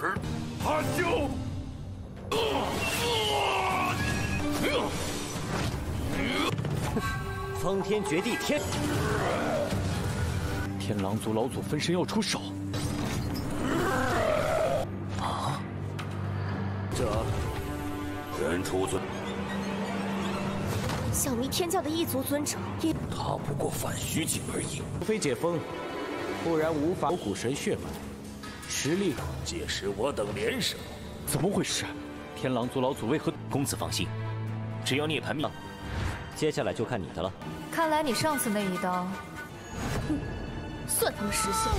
阿修！苍天绝地天，天狼族老祖分身要出手。啊！这元初尊，小弥天教的异族尊者也……他不过反虚境而已。除非解封，不然无法有古神血脉，实力。届时我等联手。怎么回事？天狼族老祖为何？公子放心，只要涅槃命，接下来就看你的了。看来你上次那一刀，算他们识相。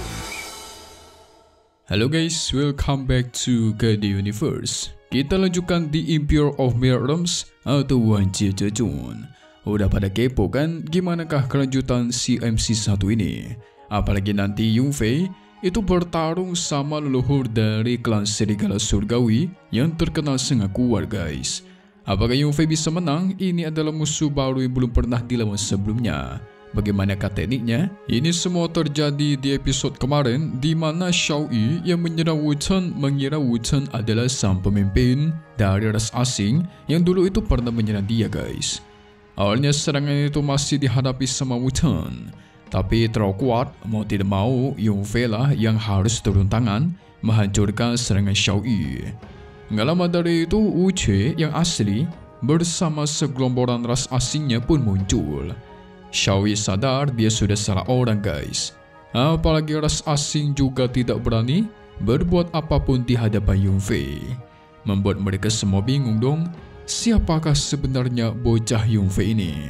Halo guys, welcome back to KD Universe. Kita lanjutkan di Empire of Realms atau Wanjie Jejun. Udah pada kepo kan gimanakah kelanjutan si MC1 ini? Apalagi nanti Yunfei itu bertarung sama leluhur dari klan Serigala Surgawi yang terkenal sangat kuat guys. Apakah Yunfei bisa menang? Ini adalah musuh baru yang belum pernah dilawan sebelumnya. Bagaimanakah tekniknya? Ini semua terjadi di episode kemarin di mana Xiao Yu yang menyerang Wu Chen mengira Wu Chen adalah sang pemimpin dari ras asing yang dulu itu pernah menyerang dia guys. Awalnya serangan itu masih dihadapi sama Wu Chen, tapi terlalu kuat, mau tidak mau Yunfei lah yang harus turun tangan menghancurkan serangan Xiao Yu. Nggak lama dari itu Wu Che yang asli bersama segelomboran ras asingnya pun muncul. Xiao Yu sadar dia sudah salah orang guys. Apalagi ras asing juga tidak berani berbuat apapun di hadapan Yunfei. Membuat mereka semua bingung dong, siapakah sebenarnya bocah Yunfei ini?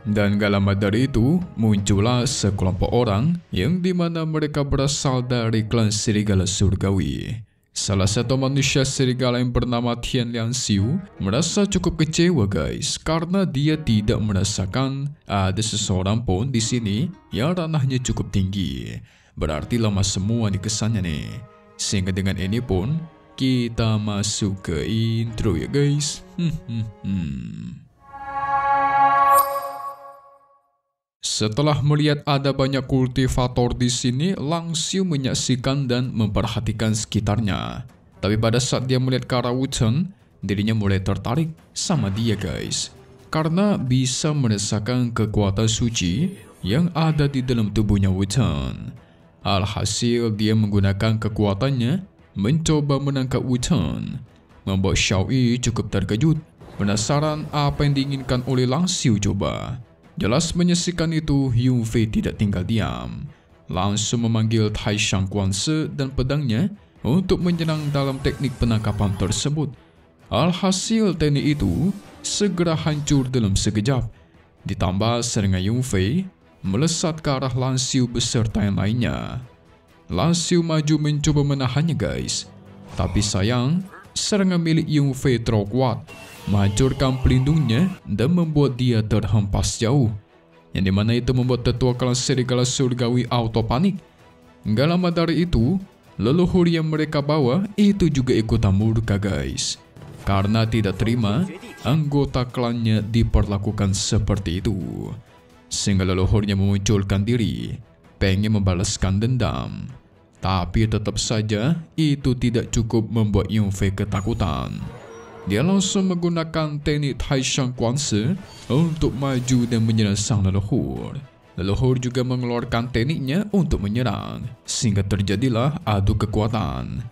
Dan gak lama dari itu muncullah sekelompok orang yang dimana mereka berasal dari klan Serigala Surgawi. Salah satu manusia serigala yang bernama Tian Liangxiu merasa cukup kecewa guys karena dia tidak merasakan ada seseorang pun di sini yang ranahnya cukup tinggi. Berarti lama semua dikesannya nih. Sehingga dengan ini pun kita masuk ke intro ya guys. Setelah melihat ada banyak kultivator di sini, Liangxiu menyaksikan dan memperhatikan sekitarnya. Tapi pada saat dia melihat ke arah Wu Chen, dirinya mulai tertarik sama dia guys. Karena bisa merasakan kekuatan suci yang ada di dalam tubuhnya Wu Chen. Alhasil dia menggunakan kekuatannya mencoba menangkap Wu Chen. Membuat Xiao Yu cukup terkejut, penasaran apa yang diinginkan oleh Liangxiu coba. Jelas menyaksikan itu, Yunfei tidak tinggal diam. Langsung memanggil Taishan Kuanse dan pedangnya untuk menyerang dalam teknik penangkapan tersebut. Alhasil teknik itu segera hancur dalam sekejap. Ditambah serangan Yunfei melesat ke arah Liangxiu beserta yang lainnya. Liangxiu maju mencoba menahannya guys. Tapi sayang, serangan milik Yunfei terlalu kuat, menghancurkan pelindungnya dan membuat dia terhempas jauh. Yang dimana itu membuat tetua klan Serigala Surgawi auto panik. Nggak lama dari itu, leluhur yang mereka bawa itu juga ikutan murka guys. Karena tidak terima anggota klannya diperlakukan seperti itu. Sehingga leluhurnya memunculkan diri, pengen membalaskan dendam. Tapi tetap saja itu tidak cukup membuat Yunfei ketakutan. Dia langsung menggunakan teknik Taishan Kuanse untuk maju dan menyerang sang leluhur. Leluhur juga mengeluarkan tekniknya untuk menyerang, sehingga terjadilah adu kekuatan.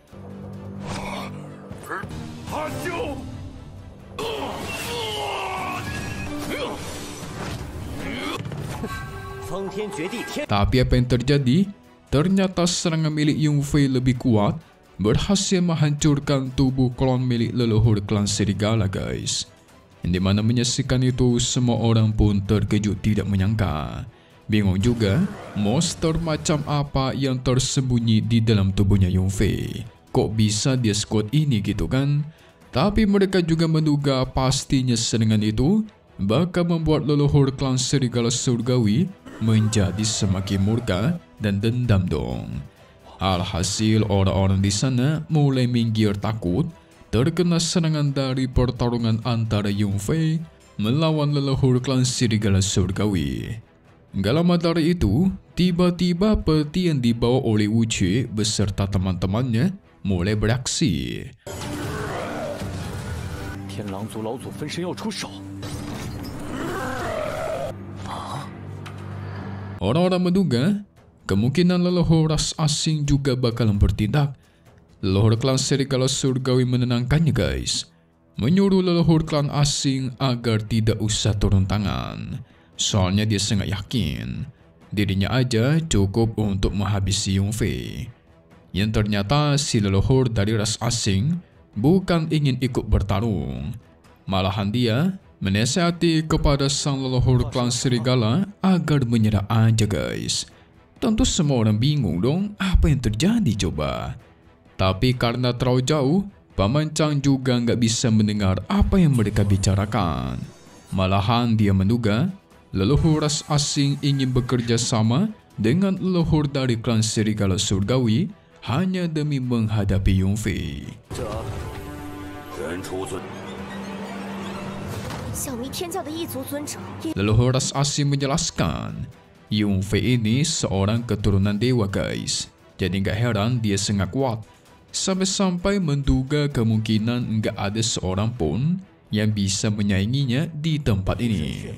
Tapi apa yang terjadi? Ternyata serangan milik Yunfei lebih kuat, berhasil menghancurkan tubuh klon milik leluhur klan Serigala guys. Yang dimana menyaksikan itu semua orang pun terkejut tidak menyangka. Bingung juga monster macam apa yang tersembunyi di dalam tubuhnya Yunfei. Kok bisa dia sekuat ini gitu kan? Tapi mereka juga menduga pastinya serangan itu bakal membuat leluhur klan Serigala Surgawi menjadi semakin murka dan dendam dong. Alhasil orang-orang di sana mulai minggir takut terkena serangan dari pertarungan antara Yunfei melawan leluhur klan Serigala Surgawi. Gak lama dari itu, tiba-tiba peti yang dibawa oleh Wu Che beserta teman-temannya mulai beraksi. 天狼族老祖分身要出手。 Orang-orang menduga kemungkinan leluhur ras asing juga bakalan bertindak. Leluhur klan serigala surgawi menenangkannya guys, menyuruh leluhur klan asing agar tidak usah turun tangan. Soalnya dia sangat yakin dirinya aja cukup untuk menghabisi Yunfei. Yang ternyata si leluhur dari ras asing bukan ingin ikut bertarung, malahan dia menasihati kepada sang leluhur klan serigala agar menyerah aja guys. Tentu semua orang bingung dong apa yang terjadi coba. Tapi karena terlalu jauh, Paman Chang juga nggak bisa mendengar apa yang mereka bicarakan. Malahan dia menduga leluhur ras asing ingin bekerja sama dengan leluhur dari klan serigala surgawi hanya demi menghadapi Yunfei. 原初尊 小弥天教的一族尊者也 Leluhur ras asing menjelaskan, Yunfei ini seorang keturunan dewa guys. Jadi nggak heran dia sangat kuat. Sampai-sampai menduga kemungkinan nggak ada seorang pun yang bisa menyainginya di tempat ini.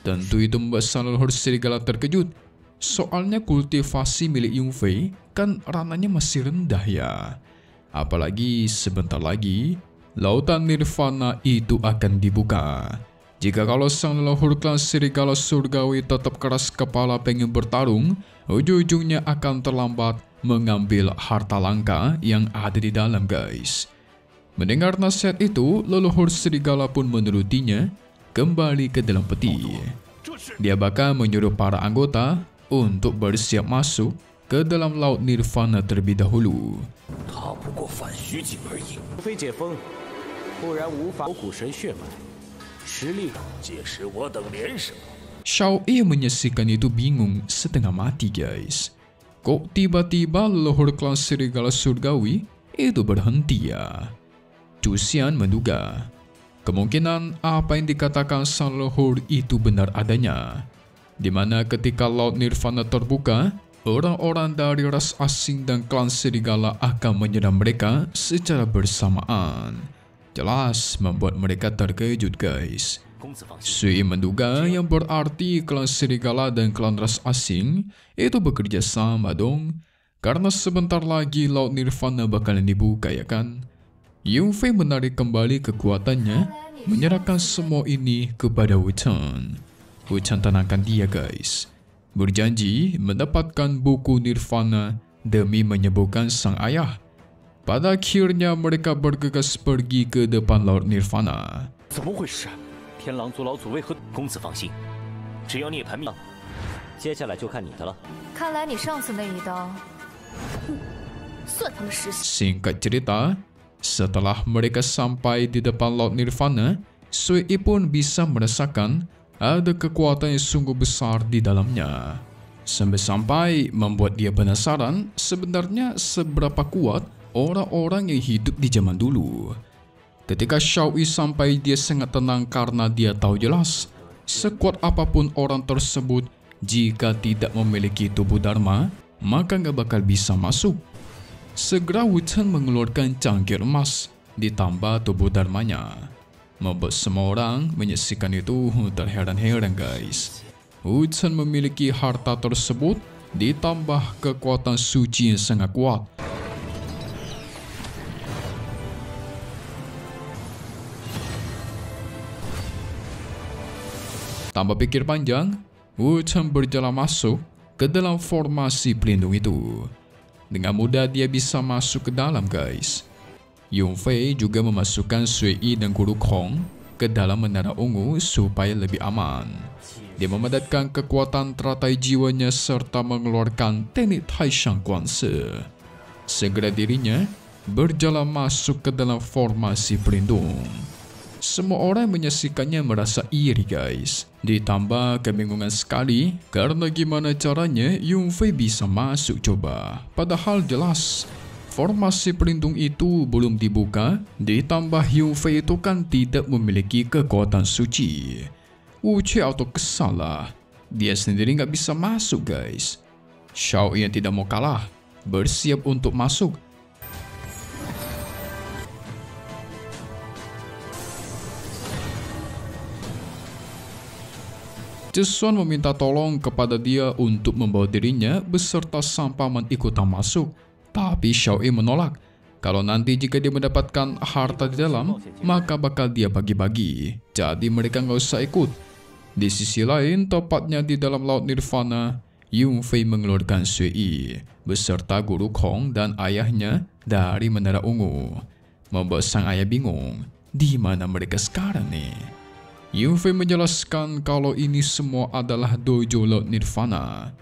Tentu itu membuat sang leluhur serigala terkejut. Soalnya kultivasi milik Yunfei kan rananya masih rendah ya. Apalagi sebentar lagi lautan nirvana itu akan dibuka. Jika kalau sang leluhur klan serigala surgawi tetap keras kepala pengen bertarung, ujung-ujungnya akan terlambat mengambil harta langka yang ada di dalam guys. Mendengar nasihat itu, leluhur serigala pun menurutinya kembali ke dalam peti. Dia bakal menyuruh para anggota untuk bersiap masuk ke dalam laut nirvana terlebih dahulu. 他不过反虚境而已。 除非解封，不然无法古神血脉，实力 届时我等连什么？ Xiao Yi menyaksikan itu bingung setengah mati guys. Kok tiba-tiba leluhur klan serigala surgawi itu berhenti ya? Chu Xian menduga kemungkinan apa yang dikatakan sang leluhur itu benar adanya, di mana ketika laut nirvana terbuka, orang-orang dari ras asing dan klan serigala akan menyerang mereka secara bersamaan. Jelas membuat mereka terkejut guys. Sui menduga yang berarti klan serigala dan klan ras asing itu bekerja sama dong, karena sebentar lagi laut nirvana bakalan dibuka ya kan. Yunfei menarik kembali kekuatannya, menyerahkan semua ini kepada Wu Chen. Wu Chen tenangkan dia guys, berjanji mendapatkan buku nirvana demi menyembuhkan sang ayah. Pada akhirnya mereka bergegas pergi ke depan laut nirvana. 怎么回事？天狼族老祖为何？公子放心，只要涅槃命，接下来就看你的了。看来你上次那一刀，算他们实习。 Singkat cerita, setelah mereka sampai di depan laut nirvana, Sui pun bisa merasakan ada kekuatan yang sungguh besar di dalamnya. Sampai-sampai membuat dia penasaran sebenarnya seberapa kuat orang-orang yang hidup di zaman dulu. Ketika Xiao Yi sampai, dia sangat tenang karena dia tahu jelas sekuat apapun orang tersebut, jika tidak memiliki tubuh dharma, maka nggak bakal bisa masuk. Segera Wu Chen mengeluarkan cangkir emas ditambah tubuh dharmanya, membuat semua orang menyaksikan itu terheran-heran guys. Wu Chen memiliki harta tersebut ditambah kekuatan suci yang sangat kuat. Tanpa pikir panjang, Wu Chen berjalan masuk ke dalam formasi pelindung itu. Dengan mudah dia bisa masuk ke dalam guys. Yunfei juga memasukkan Sui Yi dan Guru Kong ke dalam menara ungu supaya lebih aman. Dia memadatkan kekuatan teratai jiwanya serta mengeluarkan teknik Taishan Guanse. Segera dirinya berjalan masuk ke dalam formasi pelindung. Semua orang yang menyaksikannya merasa iri guys. Ditambah kebingungan sekali karena gimana caranya Yunfei bisa masuk coba. Padahal jelas formasi pelindung itu belum dibuka. Ditambah Yunfei itu kan tidak memiliki kekuatan suci. Wuce auto kesal lah. Dia sendiri nggak bisa masuk guys. Xiao yang tidak mau kalah bersiap untuk masuk. Jesuan meminta tolong kepada dia untuk membawa dirinya beserta sang paman ikutan masuk. Tapi Xiaoyi menolak. Kalau nanti jika dia mendapatkan harta di dalam, maka bakal dia bagi-bagi. Jadi mereka nggak usah ikut. Di sisi lain, tepatnya di dalam Laut Nirvana, Yunfei mengeluarkan Sui Yi beserta Guru Kong dan ayahnya dari Menara Ungu. Membuat sang ayah bingung, di mana mereka sekarang nih? Yunfei menjelaskan kalau ini semua adalah dojo Laut Nirvana.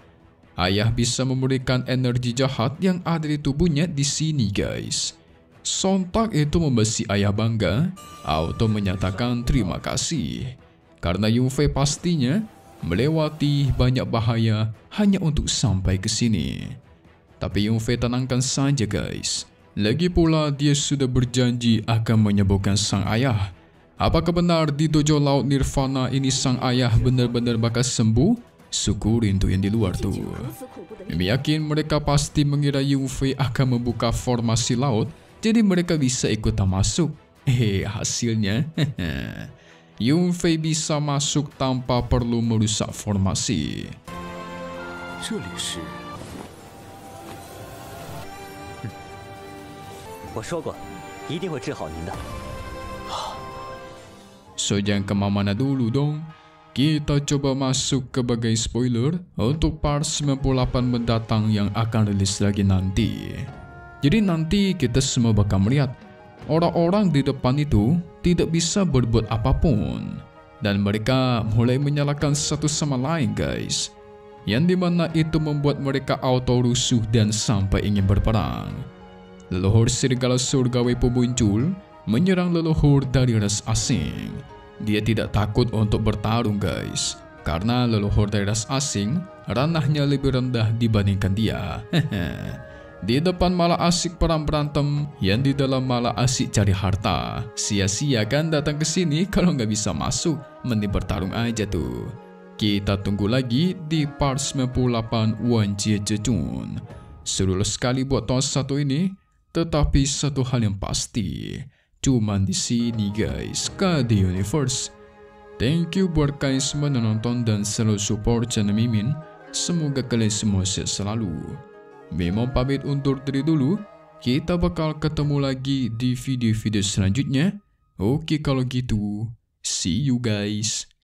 Ayah bisa memberikan energi jahat yang ada di tubuhnya di sini, guys. Sontak itu membuat si ayah bangga, auto menyatakan terima kasih. Karena Yunfei pastinya melewati banyak bahaya hanya untuk sampai ke sini. Tapi Yunfei tenangkan saja, guys. Lagi pula dia sudah berjanji akan menyembuhkan sang ayah. Apakah benar di dojo Laut Nirvana ini sang ayah benar-benar bakal sembuh? Syukurin tuh yang di luar tuh. Mimi yakin mereka pasti mengira Yunfei akan membuka formasi laut, jadi mereka bisa ikutan masuk. Hasilnya Yunfei bisa masuk tanpa perlu merusak formasi. 这里是我说过，一定会治好您的。 So jangan kemana-mana dulu dong. Kita coba masuk ke bagian spoiler untuk part 98 mendatang yang akan rilis lagi nanti. Jadi nanti kita semua bakal melihat orang-orang di depan itu tidak bisa berbuat apapun. Dan mereka mulai menyalahkan satu sama lain, guys. Yang dimana itu membuat mereka auto rusuh dan sampai ingin berperang. Leluhur serigala surgawi pun muncul menyerang leluhur dari ras asing. Dia tidak takut untuk bertarung, guys, karena leluhur dari ras asing ranahnya lebih rendah dibandingkan dia. Di depan malah asik perang berantem, yang di dalam malah asik cari harta. Sia-sia kan datang ke sini kalau nggak bisa masuk, mending bertarung aja tuh. Kita tunggu lagi di part 98 Wanjie Zhejun. Seru sekali buat tahun satu ini, tetapi satu hal yang pasti, cuman di sini, guys, KD Universe. Thank you buat kalian semua yang nonton dan selalu support channel Mimin. Semoga kalian semua sehat selalu. Mimin pamit undur diri dulu. Kita bakal ketemu lagi di video-video selanjutnya. Oke kalau gitu, see you guys.